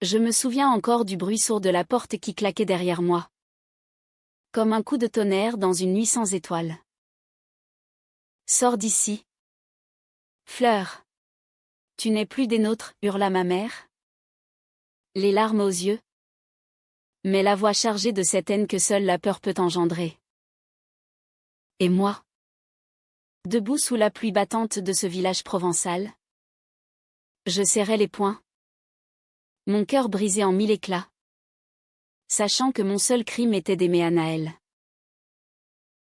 Je me souviens encore du bruit sourd de la porte qui claquait derrière moi. Comme un coup de tonnerre dans une nuit sans étoiles. Sors d'ici. Fleur. Tu n'es plus des nôtres, hurla ma mère. Les larmes aux yeux. Mais la voix chargée de cette haine que seule la peur peut engendrer. Et moi? Debout sous la pluie battante de ce village provençal. Je serrais les poings. Mon cœur brisé en mille éclats. Sachant que mon seul crime était d'aimer Anaël.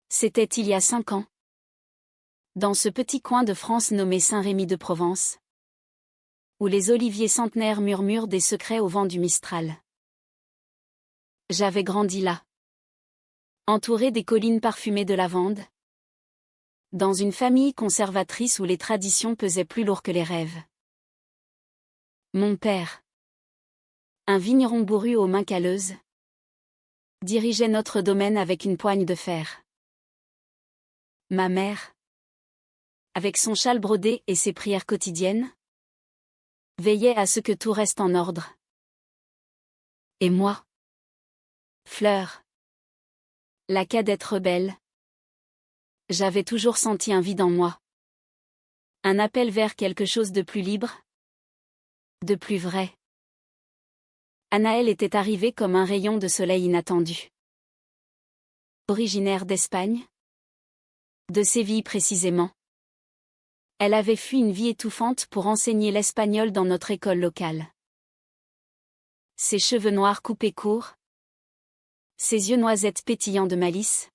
C'était il y a 5 ans. Dans ce petit coin de France nommé Saint-Rémy de Provence. Où les oliviers centenaires murmurent des secrets au vent du Mistral. J'avais grandi là. Entouré des collines parfumées de lavande. Dans une famille conservatrice où les traditions pesaient plus lourd que les rêves. Mon père. Un vigneron bourru aux mains calleuses. Dirigeait notre domaine avec une poigne de fer. Ma mère. Avec son châle brodé et ses prières quotidiennes. Veillait à ce que tout reste en ordre. Et moi? Fleur. La cadette rebelle. J'avais toujours senti un vide en moi. Un appel vers quelque chose de plus libre. De plus vrai. Anaël était arrivée comme un rayon de soleil inattendu. Originaire d'Espagne. De Séville précisément. Elle avait fui une vie étouffante pour enseigner l'espagnol dans notre école locale. Ses cheveux noirs coupés courts. Ses yeux noisettes pétillants de malice.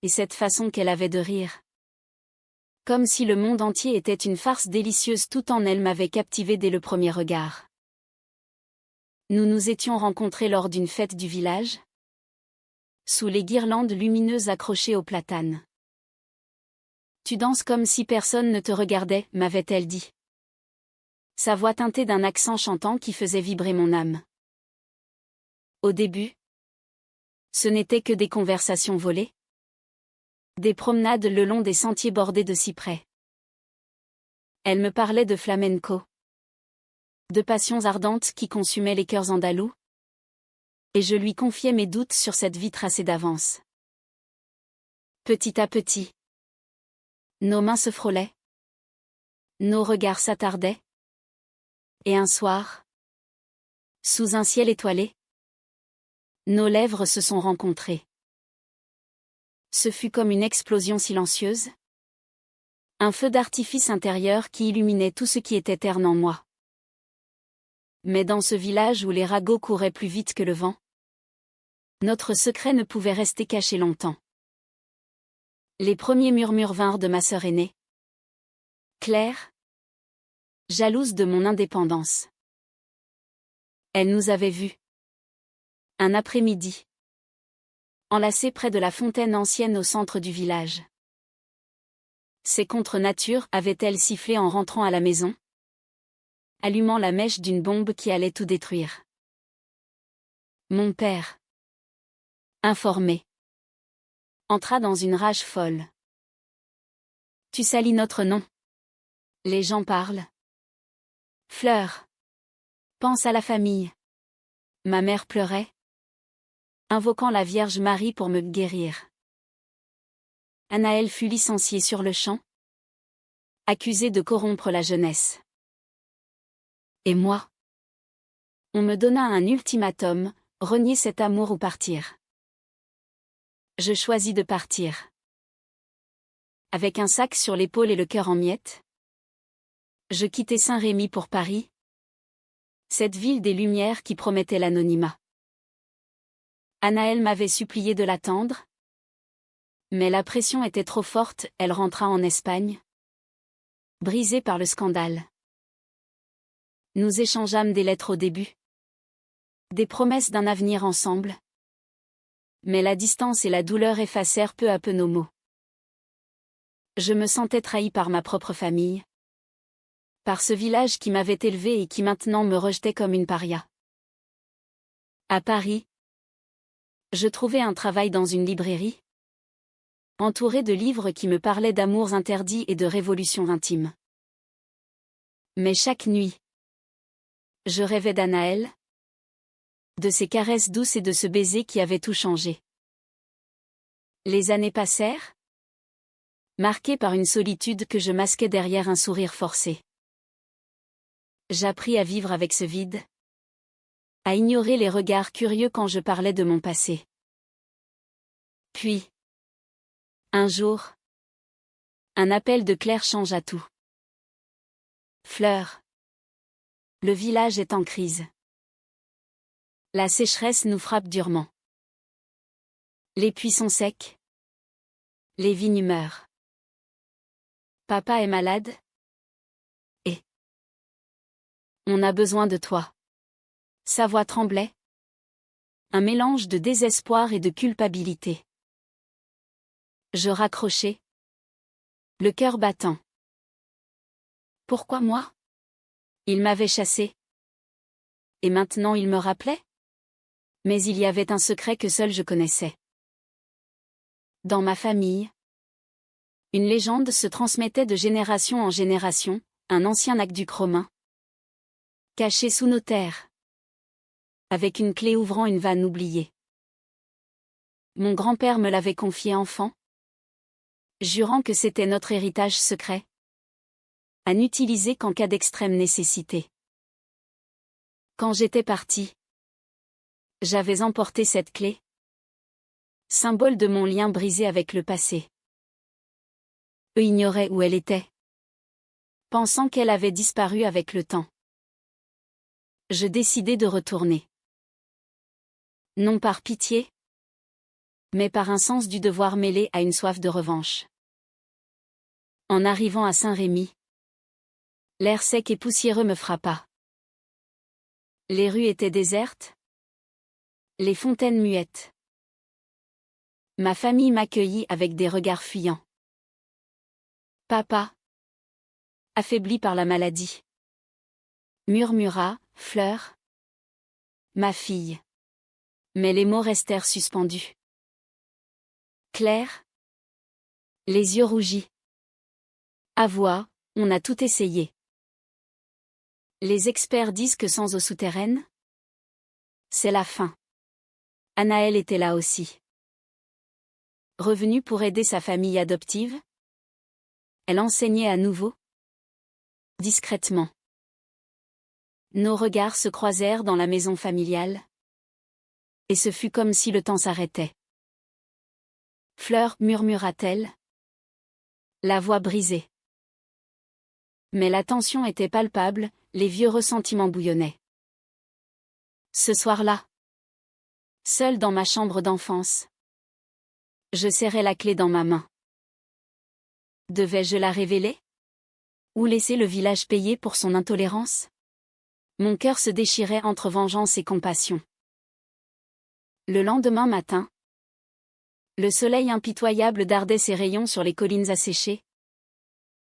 Et cette façon qu'elle avait de rire. Comme si le monde entier était une farce délicieuse tout en elle m'avait captivé dès le premier regard. Nous nous étions rencontrés lors d'une fête du village. Sous les guirlandes lumineuses accrochées aux platanes. Tu danses comme si personne ne te regardait, m'avait-elle dit. Sa voix teintée d'un accent chantant qui faisait vibrer mon âme. Au début, ce n'était que des conversations volées. Des promenades le long des sentiers bordés de cyprès. Elle me parlait de flamenco. De passions ardentes qui consumaient les cœurs andalous. Et je lui confiais mes doutes sur cette vie tracée d'avance. Petit à petit. Nos mains se frôlaient. Nos regards s'attardaient. Et un soir, sous un ciel étoilé, nos lèvres se sont rencontrées. Ce fut comme une explosion silencieuse. Un feu d'artifice intérieur qui illuminait tout ce qui était terne en moi. Mais dans ce village où les ragots couraient plus vite que le vent, notre secret ne pouvait rester caché longtemps. Les premiers murmures vinrent de ma sœur aînée. Claire. Jalouse de mon indépendance. Elle nous avait vus. Un après-midi. Enlacés près de la fontaine ancienne au centre du village. C'est contre nature, avait-elle sifflé en rentrant à la maison, allumant la mèche d'une bombe qui allait tout détruire. Mon père, informé, entra dans une rage folle. Tu salis notre nom. Les gens parlent. Fleur. Pense à la famille. Ma mère pleurait, invoquant la Vierge Marie pour me guérir. Anaël fut licenciée sur le champ, accusée de corrompre la jeunesse. Et moi? On me donna un ultimatum, renier cet amour ou partir. Je choisis de partir. Avec un sac sur l'épaule et le cœur en miettes, je quittai Saint-Rémy pour Paris, cette ville des Lumières qui promettait l'anonymat. Anaël m'avait supplié de l'attendre, mais la pression était trop forte, elle rentra en Espagne, brisée par le scandale. Nous échangeâmes des lettres au début, des promesses d'un avenir ensemble, mais la distance et la douleur effacèrent peu à peu nos mots. Je me sentais trahi par ma propre famille, par ce village qui m'avait élevé et qui maintenant me rejetait comme une paria. À Paris, je trouvai un travail dans une librairie, entouré de livres qui me parlaient d'amours interdits et de révolutions intimes. Mais chaque nuit, Je rêvais d'Anaël, de ses caresses douces et de ce baiser qui avait tout changé. Les années passèrent, marquées par une solitude que je masquais derrière un sourire forcé. J'appris à vivre avec ce vide, à ignorer les regards curieux quand je parlais de mon passé. Puis, un jour, un appel de Claire changea tout. Fleur. Le village est en crise. La sécheresse nous frappe durement. Les puits sont secs. Les vignes meurent. Papa est malade. Et on a besoin de toi. Sa voix tremblait. Un mélange de désespoir et de culpabilité. Je raccrochai. Le cœur battant. Pourquoi moi? Il m'avait chassé. Et maintenant il me rappelait? Mais il y avait un secret que seul je connaissais. Dans ma famille, une légende se transmettait de génération en génération, un ancien aqueduc romain, caché sous nos terres, avec une clé ouvrant une vanne oubliée. Mon grand-père me l'avait confié enfant, jurant que c'était notre héritage secret, à n'utiliser qu'en cas d'extrême nécessité. Quand j'étais parti, j'avais emporté cette clé, symbole de mon lien brisé avec le passé. Eux ignoraient où elle était, pensant qu'elle avait disparu avec le temps. Je décidai de retourner. Non par pitié, mais par un sens du devoir mêlé à une soif de revanche. En arrivant à Saint-Rémy, l'air sec et poussiéreux me frappa. Les rues étaient désertes, les fontaines muettes. Ma famille m'accueillit avec des regards fuyants. Papa, affaibli par la maladie, murmura, Fleur, ma fille. Mais les mots restèrent suspendus. Claire, les yeux rougis. Avoua, on a tout essayé. Les experts disent que sans eau souterraine, c'est la fin. Anaël était là aussi. Revenue pour aider sa famille adoptive, elle enseignait à nouveau, discrètement. Nos regards se croisèrent dans la maison familiale, et ce fut comme si le temps s'arrêtait. Fleur, murmura-t-elle, la voix brisée. Mais la tension était palpable, les vieux ressentiments bouillonnaient. Ce soir-là, seule dans ma chambre d'enfance, je serrais la clé dans ma main. Devais-je la révéler? Ou laisser le village payer pour son intolérance? Mon cœur se déchirait entre vengeance et compassion. Le lendemain matin, le soleil impitoyable dardait ses rayons sur les collines asséchées,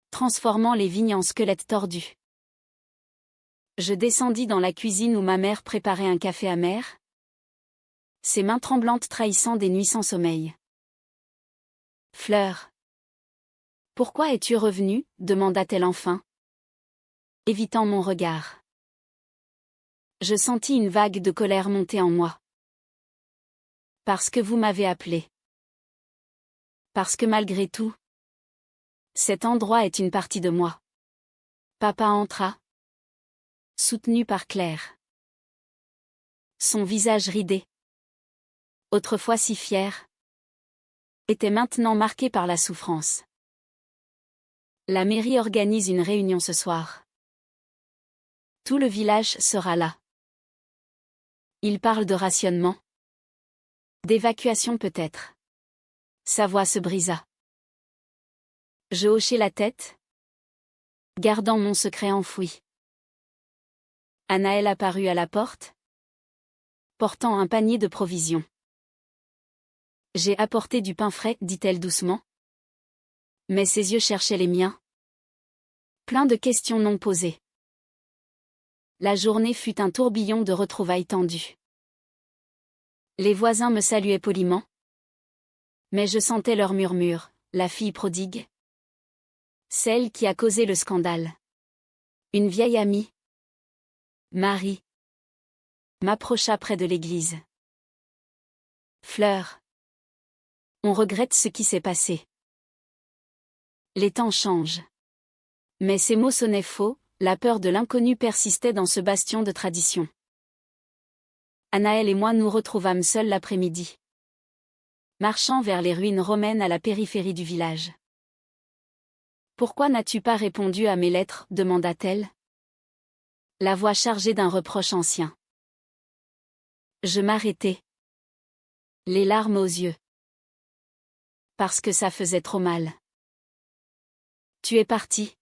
transformant les vignes en squelettes tordus. Je descendis dans la cuisine où ma mère préparait un café amer, ses mains tremblantes trahissant des nuits sans sommeil. Fleur. Pourquoi es-tu revenue? Demanda-t-elle enfin, évitant mon regard. Je sentis une vague de colère monter en moi. Parce que vous m'avez appelé. Parce que malgré tout, cet endroit est une partie de moi. Papa entra, soutenu par Claire. Son visage ridé, autrefois si fier, était maintenant marqué par la souffrance. La mairie organise une réunion ce soir. Tout le village sera là. Il parle de rationnement. D'évacuation peut-être. Sa voix se brisa. Je hochai la tête, gardant mon secret enfoui. Anaël apparut à la porte, portant un panier de provisions. J'ai apporté du pain frais, dit-elle doucement. Mais ses yeux cherchaient les miens. Plein de questions non posées. La journée fut un tourbillon de retrouvailles tendues. Les voisins me saluaient poliment. Mais je sentais leur murmure, la fille prodigue. Celle qui a causé le scandale. Une vieille amie. Marie m'approcha près de l'église. Fleur. On regrette ce qui s'est passé. Les temps changent. Mais ces mots sonnaient faux, la peur de l'inconnu persistait dans ce bastion de tradition. Anaël et moi nous retrouvâmes seuls l'après-midi, marchant vers les ruines romaines à la périphérie du village. « Pourquoi n'as-tu pas répondu à mes lettres » demanda-t-elle. La voix chargée d'un reproche ancien. Je m'arrêtai, les larmes aux yeux. Parce que ça faisait trop mal. Tu es partie,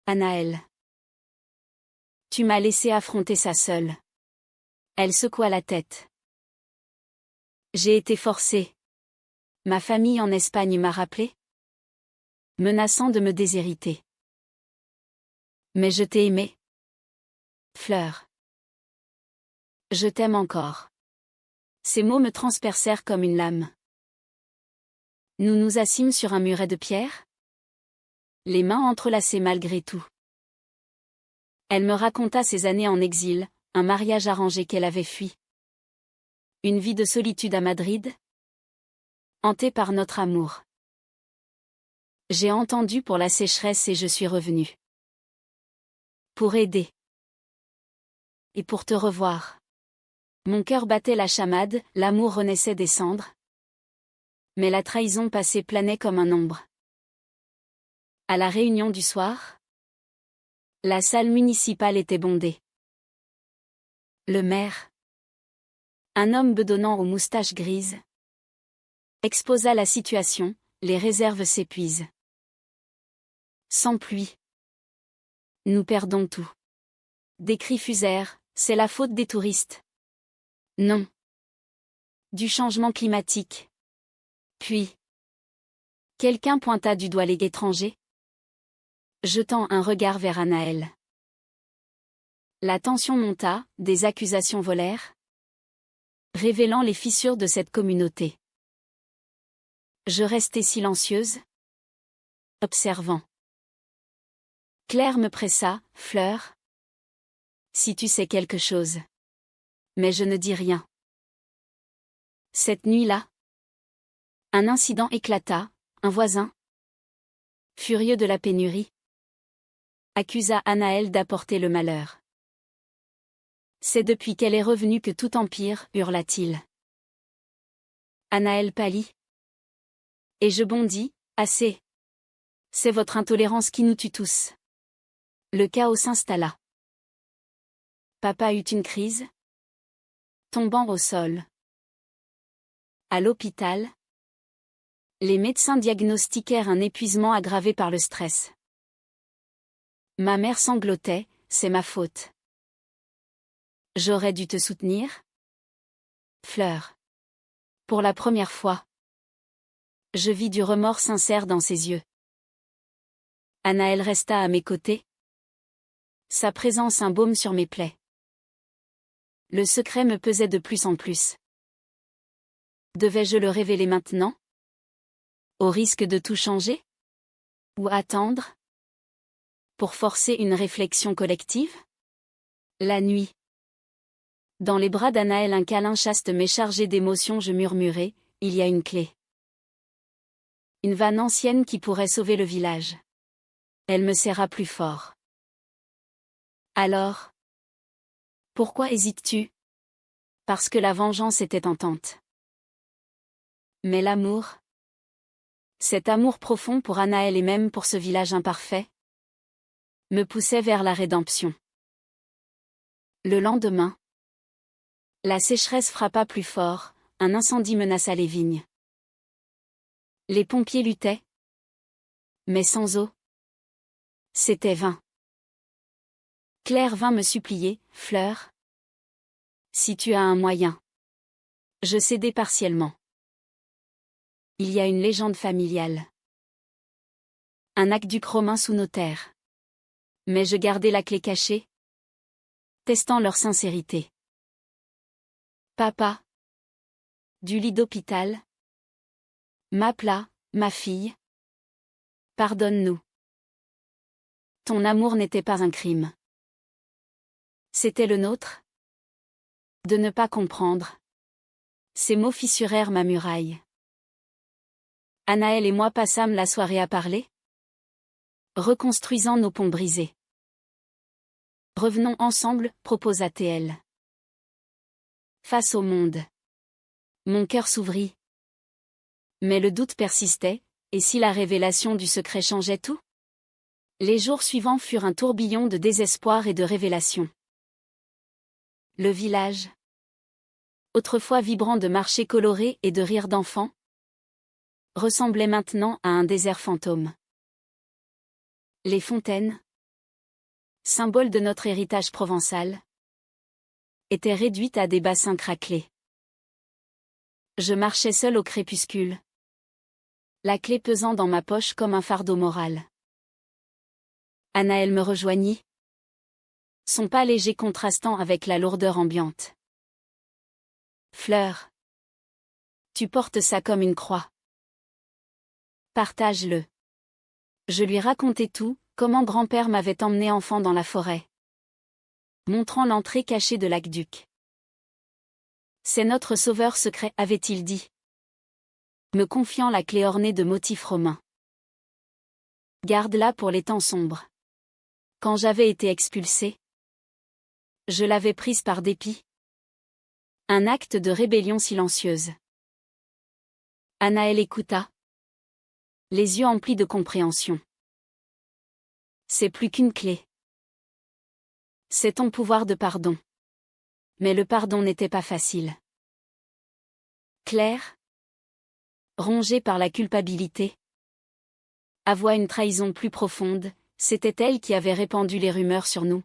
Anaël. Tu m'as laissé affronter ça seule. Elle secoua la tête. J'ai été forcée. Ma famille en Espagne m'a rappelé, menaçant de me déshériter. Mais je t'ai aimé, Fleur. Je t'aime encore. Ces mots me transpercèrent comme une lame. Nous nous assîmes sur un muret de pierre, les mains entrelacées malgré tout. Elle me raconta ses années en exil, un mariage arrangé qu'elle avait fui. Une vie de solitude à Madrid, hantée par notre amour. J'ai entendu pour la sécheresse et je suis revenue. Pour aider. Et pour te revoir. Mon cœur battait la chamade, l'amour renaissait des cendres. Mais la trahison passée planait comme un ombre. À la réunion du soir, la salle municipale était bondée. Le maire, un homme bedonnant aux moustaches grises, exposa la situation, les réserves s'épuisent. Sans pluie, nous perdons tout. Des cris fusèrent, c'est la faute des touristes. Non. Du changement climatique. Puis, quelqu'un pointa du doigt les étrangers, jetant un regard vers Anaël. La tension monta, des accusations volèrent, révélant les fissures de cette communauté. Je restai silencieuse, observant. Claire me pressa, Fleur. Si tu sais quelque chose. Mais je ne dis rien. Cette nuit-là, un incident éclata, un voisin, furieux de la pénurie, accusa Anaël d'apporter le malheur. C'est depuis qu'elle est revenue que tout empire, hurla-t-il. Anaël pâlit. Et je bondis, assez. C'est votre intolérance qui nous tue tous. Le chaos s'installa. Papa eut une crise, tombant au sol. À l'hôpital, les médecins diagnostiquèrent un épuisement aggravé par le stress. Ma mère sanglotait, c'est ma faute. J'aurais dû te soutenir, Fleur. Pour la première fois, je vis du remords sincère dans ses yeux. Anaël resta à mes côtés, sa présence un baume sur mes plaies. Le secret me pesait de plus en plus. Devais-je le révéler maintenant? Au risque de tout changer? Ou attendre? Pour forcer une réflexion collective? La nuit. Dans les bras d'Anaël un câlin chaste mais chargé d'émotions je murmurai, il y a une clé. Une vanne ancienne qui pourrait sauver le village. Elle me serra plus fort. Alors? Pourquoi hésites-tu? Parce que la vengeance était tentante. Mais l'amour? Cet amour profond pour Anaël et même pour ce village imparfait? Me poussait vers la rédemption. Le lendemain, la sécheresse frappa plus fort, un incendie menaça les vignes. Les pompiers luttaient. Mais sans eau. C'était vain. Claire vint me supplier, Fleur. Si tu as un moyen. Je cédai partiellement. Il y a une légende familiale. Un aqueduc romain sous nos terres. Mais je gardai la clé cachée, testant leur sincérité. Papa, du lit d'hôpital, m'appela, ma fille. Pardonne-nous. Ton amour n'était pas un crime. C'était le nôtre? De ne pas comprendre. Ces mots fissurèrent ma muraille. Anaël et moi passâmes la soirée à parler, reconstruisant nos ponts brisés. Revenons ensemble, proposa TL. Face au monde. Mon cœur s'ouvrit. Mais le doute persistait, et si la révélation du secret changeait tout? Les jours suivants furent un tourbillon de désespoir et de révélation. Le village. Autrefois vibrant de marchés colorés et de rires d'enfants, ressemblait maintenant à un désert fantôme. Les fontaines, symbole de notre héritage provençal, étaient réduites à des bassins craquelés. Je marchais seul au crépuscule, la clé pesant dans ma poche comme un fardeau moral. Anaël me rejoignit, son pas léger contrastant avec la lourdeur ambiante. Fleur, tu portes ça comme une croix. Partage-le. Je lui racontai tout, comment grand-père m'avait emmené enfant dans la forêt, montrant l'entrée cachée de l'aqueduc. C'est notre sauveur secret, avait-il dit, me confiant la clé ornée de motifs romains. Garde-la pour les temps sombres. Quand j'avais été expulsé, je l'avais prise par dépit. Un acte de rébellion silencieuse. Anaël écouta, les yeux emplis de compréhension. C'est plus qu'une clé. C'est ton pouvoir de pardon. Mais le pardon n'était pas facile. Claire, rongée par la culpabilité, avoua une trahison plus profonde, c'était elle qui avait répandu les rumeurs sur nous.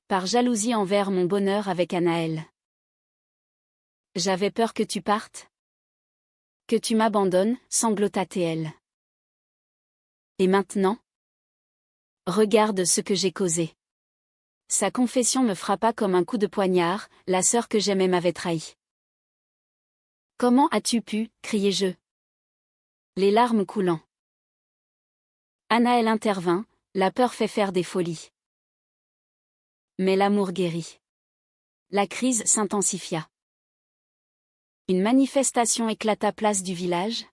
Par jalousie envers mon bonheur avec Anaël. J'avais peur que tu partes. Que tu m'abandonnes, sanglota TL. Et maintenant? Regarde ce que j'ai causé. Sa confession me frappa comme un coup de poignard, la sœur que j'aimais m'avait trahi. Comment as-tu pu, criai-je, les larmes coulant. Anaël intervint, la peur fait faire des folies. Mais l'amour guérit. La crise s'intensifia. Une manifestation éclata place du village.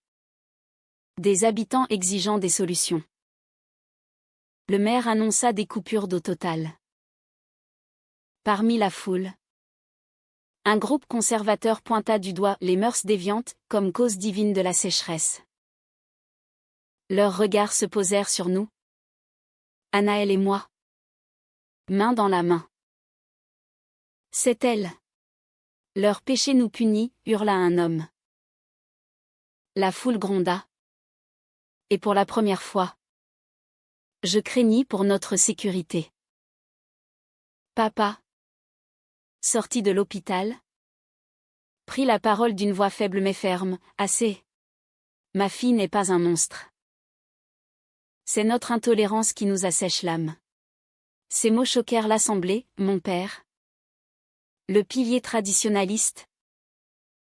Des habitants exigeant des solutions. Le maire annonça des coupures d'eau totale. Parmi la foule, un groupe conservateur pointa du doigt les mœurs déviantes comme cause divine de la sécheresse. Leurs regards se posèrent sur nous. Anaël et moi. Main dans la main. C'est elle. Leur péché nous punit, hurla un homme. La foule gronda. Et pour la première fois, je craignis pour notre sécurité. Papa, sorti de l'hôpital, prit la parole d'une voix faible mais ferme, assez. Ma fille n'est pas un monstre. C'est notre intolérance qui nous assèche l'âme. Ces mots choquèrent l'assemblée, mon père. Le pilier traditionnaliste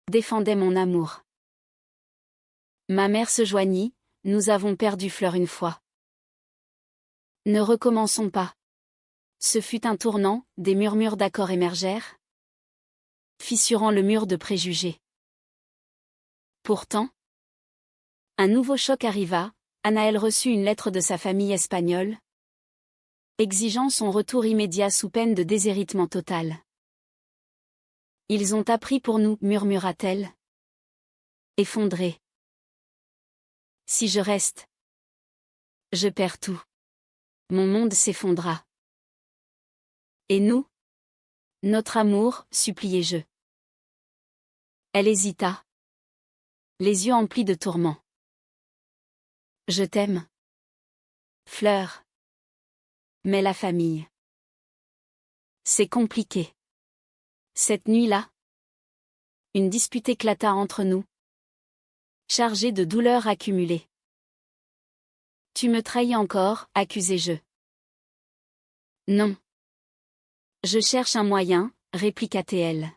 défendait mon amour. Ma mère se joignit, nous avons perdu Fleur une fois. Ne recommençons pas. Ce fut un tournant, des murmures d'accord émergèrent, fissurant le mur de préjugés. Pourtant, un nouveau choc arriva, Anaël reçut une lettre de sa famille espagnole, exigeant son retour immédiat sous peine de déshéritement total. Ils ont appris pour nous, murmura-t-elle. Effondrée. Si je reste, je perds tout. Mon monde s'effondra. Et nous? Notre amour, suppliai-je. Elle hésita, les yeux emplis de tourments. Je t'aime, Fleur. Mais la famille. C'est compliqué. Cette nuit-là, une dispute éclata entre nous, chargée de douleurs accumulées. Tu me trahis encore, accusai-je. Non. Je cherche un moyen, répliqua-t-elle.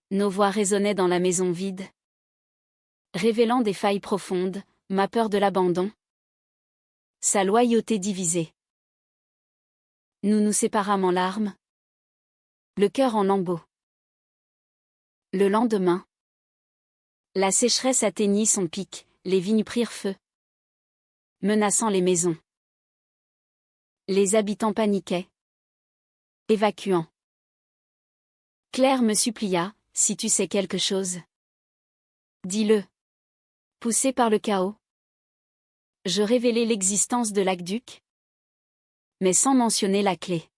Nos voix résonnaient dans la maison vide, révélant des failles profondes, ma peur de l'abandon, sa loyauté divisée. Nous nous séparâmes en larmes, le cœur en lambeaux. Le lendemain, la sécheresse atteignit son pic, les vignes prirent feu, menaçant les maisons. Les habitants paniquaient, évacuant. Claire me supplia, si tu sais quelque chose, dis-le. Poussé par le chaos, je révélai l'existence de l'aqueduc, mais sans mentionner la clé.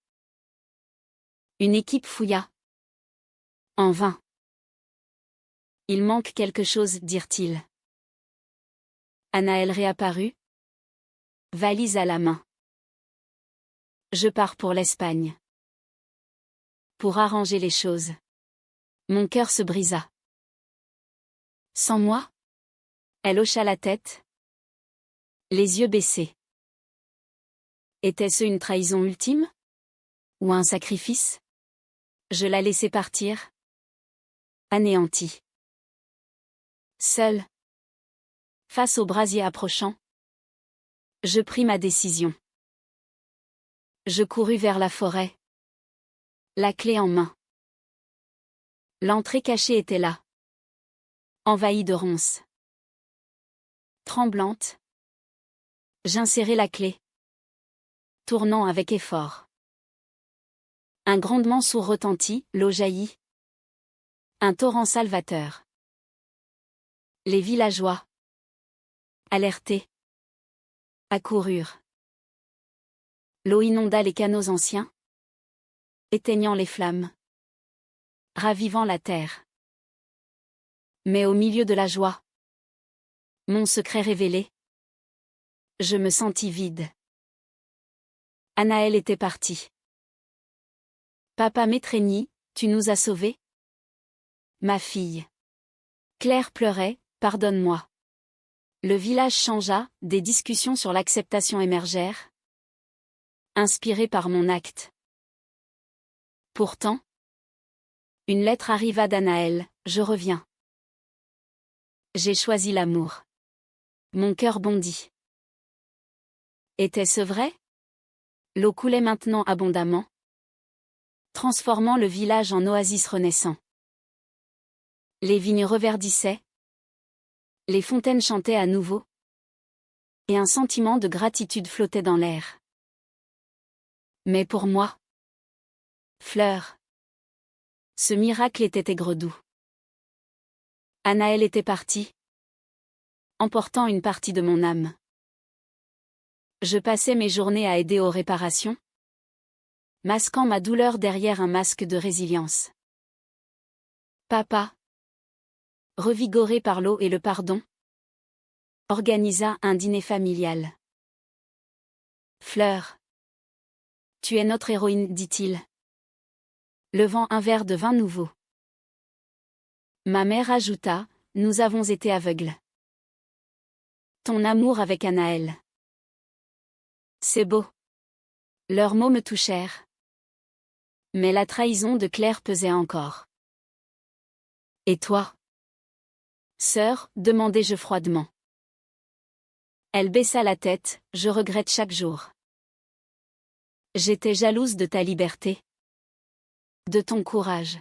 Une équipe fouilla. En vain. Il manque quelque chose, dirent-ils. Anaël réapparut, valise à la main. Je pars pour l'Espagne. Pour arranger les choses. Mon cœur se brisa. Sans moi? Elle hocha la tête, les yeux baissés. Était-ce une trahison ultime? Ou un sacrifice? Je la laissai partir, anéantie. Seule, face au brasier approchant, je pris ma décision. Je courus vers la forêt, la clé en main. L'entrée cachée était là, envahie de ronces. Tremblante, j'insérai la clé, tournant avec effort. Un grondement sourd retentit, l'eau jaillit. Un torrent salvateur. Les villageois, alertés, accoururent. L'eau inonda les canaux anciens, éteignant les flammes, ravivant la terre. Mais au milieu de la joie, mon secret révélé, je me sentis vide. Anaël était partie. Papa m'étreignit, tu nous as sauvés? Ma fille. Claire pleurait, pardonne-moi. Le village changea, des discussions sur l'acceptation émergèrent, inspirées par mon acte. Pourtant, une lettre arriva d'Anaël, je reviens. J'ai choisi l'amour. Mon cœur bondit. Était-ce vrai? L'eau coulait maintenant abondamment, transformant le village en oasis renaissant. Les vignes reverdissaient, les fontaines chantaient à nouveau, et un sentiment de gratitude flottait dans l'air. Mais pour moi, Fleur, ce miracle était aigre-doux. Anaël était partie, emportant une partie de mon âme. Je passais mes journées à aider aux réparations, masquant ma douleur derrière un masque de résilience. Papa, revigoré par l'eau et le pardon, organisa un dîner familial. Fleur, tu es notre héroïne, dit-il, levant un verre de vin nouveau. Ma mère ajouta, nous avons été aveugles. Ton amour avec Anaël. C'est beau. Leurs mots me touchèrent. Mais la trahison de Claire pesait encore. Et toi? Sœur, demandai-je froidement. Elle baissa la tête, je regrette chaque jour. J'étais jalouse de ta liberté. De ton courage.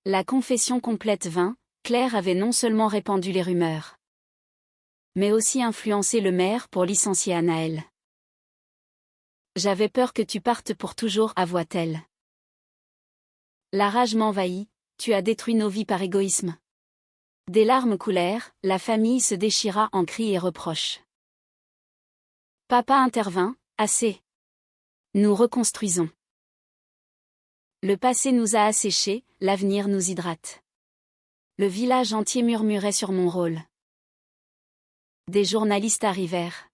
La confession complète vint, Claire avait non seulement répandu les rumeurs, mais aussi influencé le maire pour licencier Anaël. J'avais peur que tu partes pour toujours, avoua-t-elle. La rage m'envahit, tu as détruit nos vies par égoïsme. Des larmes coulèrent, la famille se déchira en cris et reproches. Papa intervint, assez. Nous reconstruisons. Le passé nous a asséchés, l'avenir nous hydrate. Le village entier murmurait sur mon rôle. Des journalistes arrivèrent.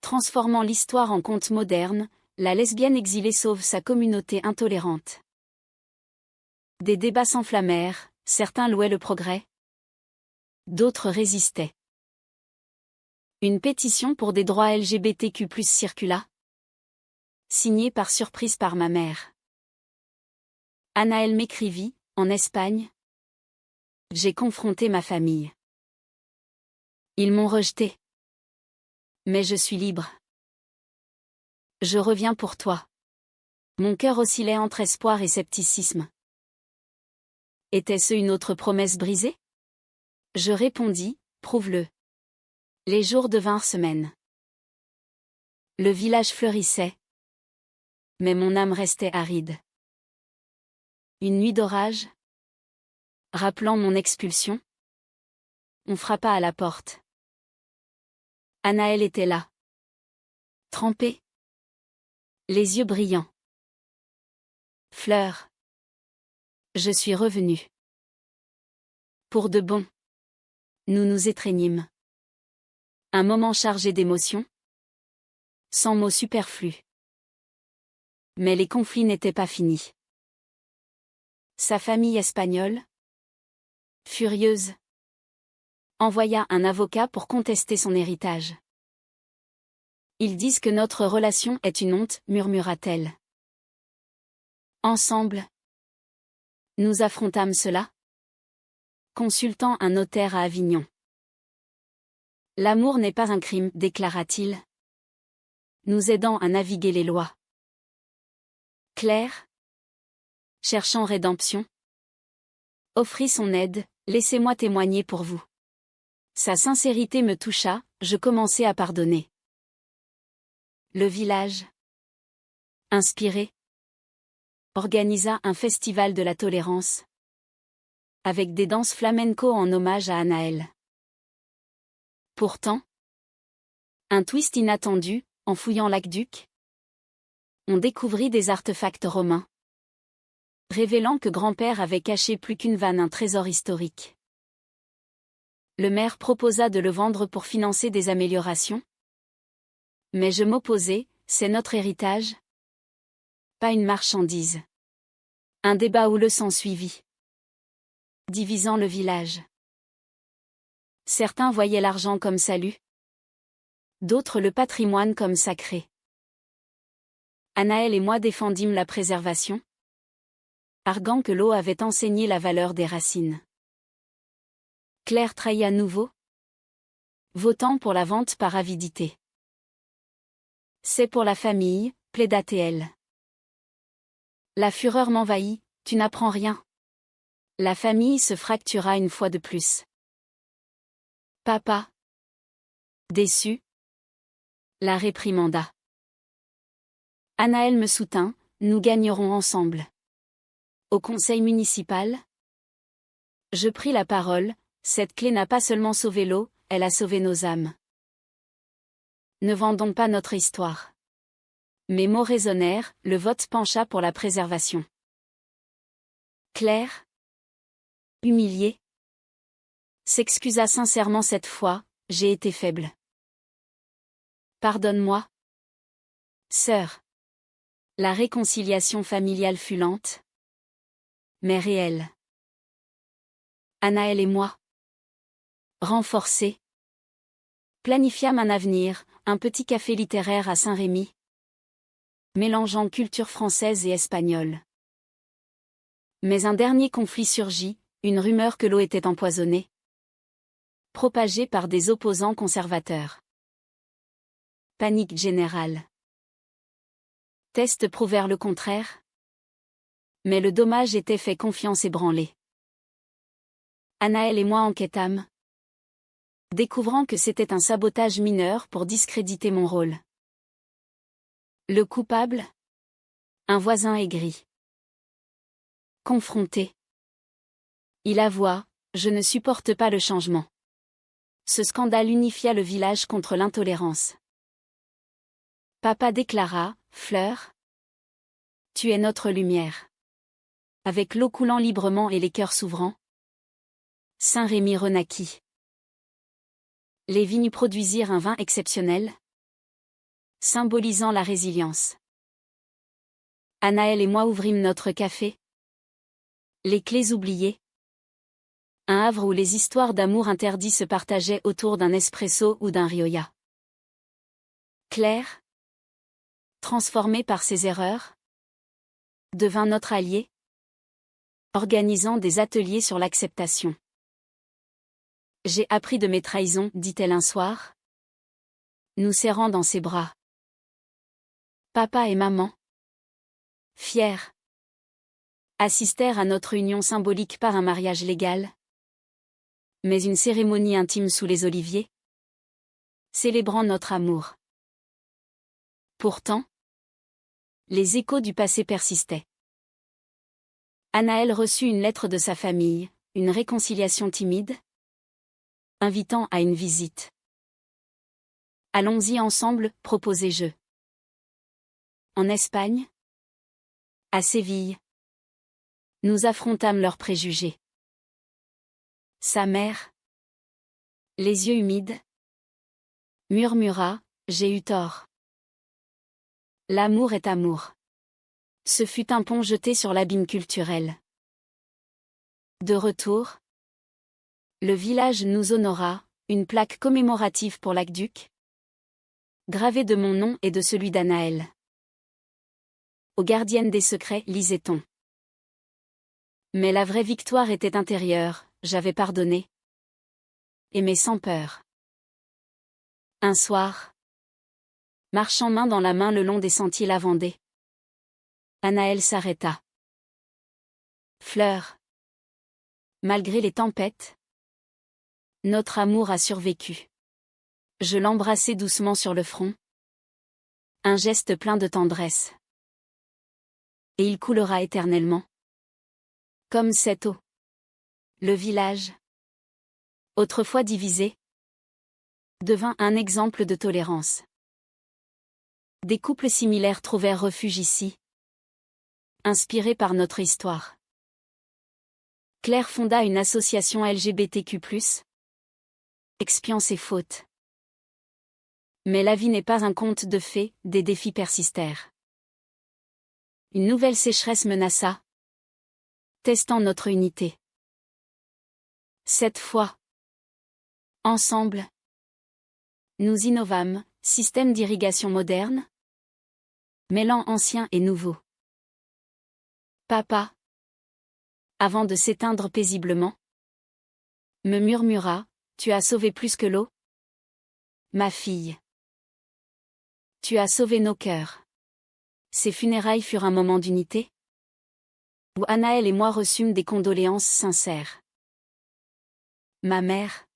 Transformant l'histoire en conte moderne, la lesbienne exilée sauve sa communauté intolérante. Des débats s'enflammèrent, certains louaient le progrès. D'autres résistaient. Une pétition pour des droits LGBTQ+ circula. Signée par surprise par ma mère. Anaël m'écrivit, en Espagne. J'ai confronté ma famille. Ils m'ont rejeté. Mais je suis libre. Je reviens pour toi. Mon cœur oscillait entre espoir et scepticisme. Était-ce une autre promesse brisée? Je répondis, prouve-le. Les jours devinrent semaines. Le village fleurissait. Mais mon âme restait aride. Une nuit d'orage, rappelant mon expulsion, on frappa à la porte. Anaël était là. Trempée. Les yeux brillants. Fleur. Je suis revenue. Pour de bon. Nous nous étreignîmes. Un moment chargé d'émotions. Sans mots superflus. Mais les conflits n'étaient pas finis. Sa famille espagnole, furieuse, envoya un avocat pour contester son héritage. Ils disent que notre relation est une honte, murmura-t-elle. Ensemble, nous affrontâmes cela, consultant un notaire à Avignon. L'amour n'est pas un crime, déclara-t-il, nous aidant à naviguer les lois. Claire, cherchant rédemption, offrit son aide, laissez-moi témoigner pour vous. Sa sincérité me toucha, je commençai à pardonner. Le village, inspiré, organisa un festival de la tolérance, avec des danses flamenco en hommage à Anaël. Pourtant, un twist inattendu, en fouillant l'aqueduc, on découvrit des artefacts romains, révélant que grand-père avait caché plus qu'une vanne un trésor historique. Le maire proposa de le vendre pour financer des améliorations. Mais je m'opposai, c'est notre héritage. Pas une marchandise. Un débat houleux s'ensuivit, divisant le village. Certains voyaient l'argent comme salut. D'autres le patrimoine comme sacré. Anaël et moi défendîmes la préservation, arguant que l'eau avait enseigné la valeur des racines. Claire trahit à nouveau, votant pour la vente par avidité. C'est pour la famille, plaida-t-elle. La fureur m'envahit, tu n'apprends rien. La famille se fractura une fois de plus. Papa, déçu, la réprimanda. Anaël me soutint, nous gagnerons ensemble. Au conseil municipal, je pris la parole, cette clé n'a pas seulement sauvé l'eau, elle a sauvé nos âmes. Ne vendons pas notre histoire. Mes mots résonnèrent, le vote pencha pour la préservation. Claire, humiliée, s'excusa sincèrement cette fois, j'ai été faible. Pardonne-moi. Sœur. La réconciliation familiale fut lente, mais réelle. Anaël et moi, renforcés, planifiâmes un avenir, un petit café littéraire à Saint-Rémy, mélangeant culture française et espagnole. Mais un dernier conflit surgit, une rumeur que l'eau était empoisonnée, propagée par des opposants conservateurs. Panique générale. Tests prouvèrent le contraire. Mais le dommage était fait, confiance ébranlée. Anaël et moi enquêtâmes, découvrant que c'était un sabotage mineur pour discréditer mon rôle. Le coupable? Un voisin aigri. Confronté. Il avoua, je ne supporte pas le changement. Ce scandale unifia le village contre l'intolérance. Papa déclara, Fleur, tu es notre lumière. Avec l'eau coulant librement et les cœurs s'ouvrant, Saint-Rémy renaquit. Les vignes produisirent un vin exceptionnel, symbolisant la résilience. Anaël et moi ouvrîmes notre café. Les clés oubliées. Un havre où les histoires d'amour interdits se partageaient autour d'un espresso ou d'un rioja. Claire, transformée par ses erreurs, devint notre allié, organisant des ateliers sur l'acceptation. J'ai appris de mes trahisons, dit-elle un soir, nous serrant dans ses bras. Papa et maman, fiers, assistèrent à notre union symbolique par un mariage légal, mais une cérémonie intime sous les oliviers, célébrant notre amour. Pourtant, les échos du passé persistaient. Anaël reçut une lettre de sa famille, une réconciliation timide, invitant à une visite. Allons-y ensemble, proposai-je. En Espagne, à Séville, nous affrontâmes leurs préjugés. Sa mère, les yeux humides, murmura, j'ai eu tort. L'amour est amour. Ce fut un pont jeté sur l'abîme culturel. De retour, le village nous honora, une plaque commémorative pour l'aqueduc, gravée de mon nom et de celui d'Anaël. Aux gardiennes des secrets, lisait-on. Mais la vraie victoire était intérieure, j'avais pardonné. Aimé sans peur. Un soir, marchant main dans la main le long des sentiers lavandés, Anaël s'arrêta. Fleur. Malgré les tempêtes, notre amour a survécu. Je l'embrassai doucement sur le front. Un geste plein de tendresse. Et il coulera éternellement. Comme cette eau. Le village, autrefois divisé, devint un exemple de tolérance. Des couples similaires trouvèrent refuge ici, inspirés par notre histoire. Claire fonda une association LGBTQ+, expiant ses fautes. Mais la vie n'est pas un conte de fées, des défis persistèrent. Une nouvelle sécheresse menaça, testant notre unité. Cette fois, ensemble, nous innovâmes, système d'irrigation moderne, mêlant ancien et nouveau. Papa, avant de s'éteindre paisiblement, me murmura, tu as sauvé plus que l'eau? Ma fille. Tu as sauvé nos cœurs. Ces funérailles furent un moment d'unité, où Anaël et moi reçûmes des condoléances sincères. Ma mère,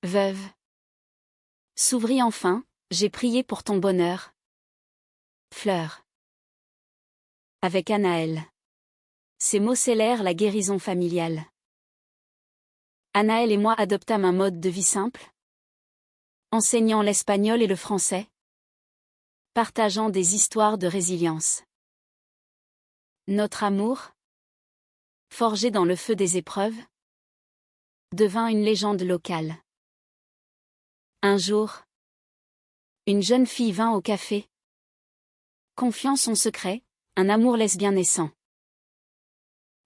veuve, s'ouvrit enfin, j'ai prié pour ton bonheur. Fleur. Avec Anaël. Ces mots scellèrent la guérison familiale. Anaël et moi adoptâmes un mode de vie simple, enseignant l'espagnol et le français, partageant des histoires de résilience. Notre amour, forgé dans le feu des épreuves, devint une légende locale. Un jour, une jeune fille vint au café, confiant son secret, un amour lesbien naissant.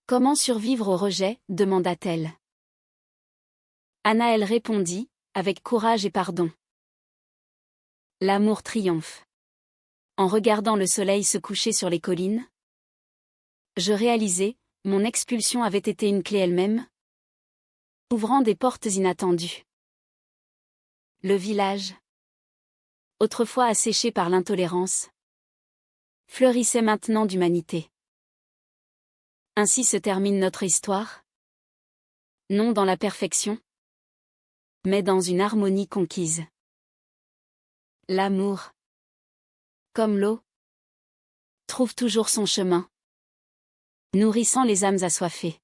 Comment survivre au rejet, demanda-t-elle. Anaël répondit, avec courage et pardon. L'amour triomphe. En regardant le soleil se coucher sur les collines, je réalisai, mon expulsion avait été une clé elle-même, ouvrant des portes inattendues. Le village, autrefois asséché par l'intolérance, fleurissait maintenant d'humanité. Ainsi se termine notre histoire, non dans la perfection, mais dans une harmonie conquise. L'amour, comme l'eau, trouve toujours son chemin, nourrissant les âmes assoiffées.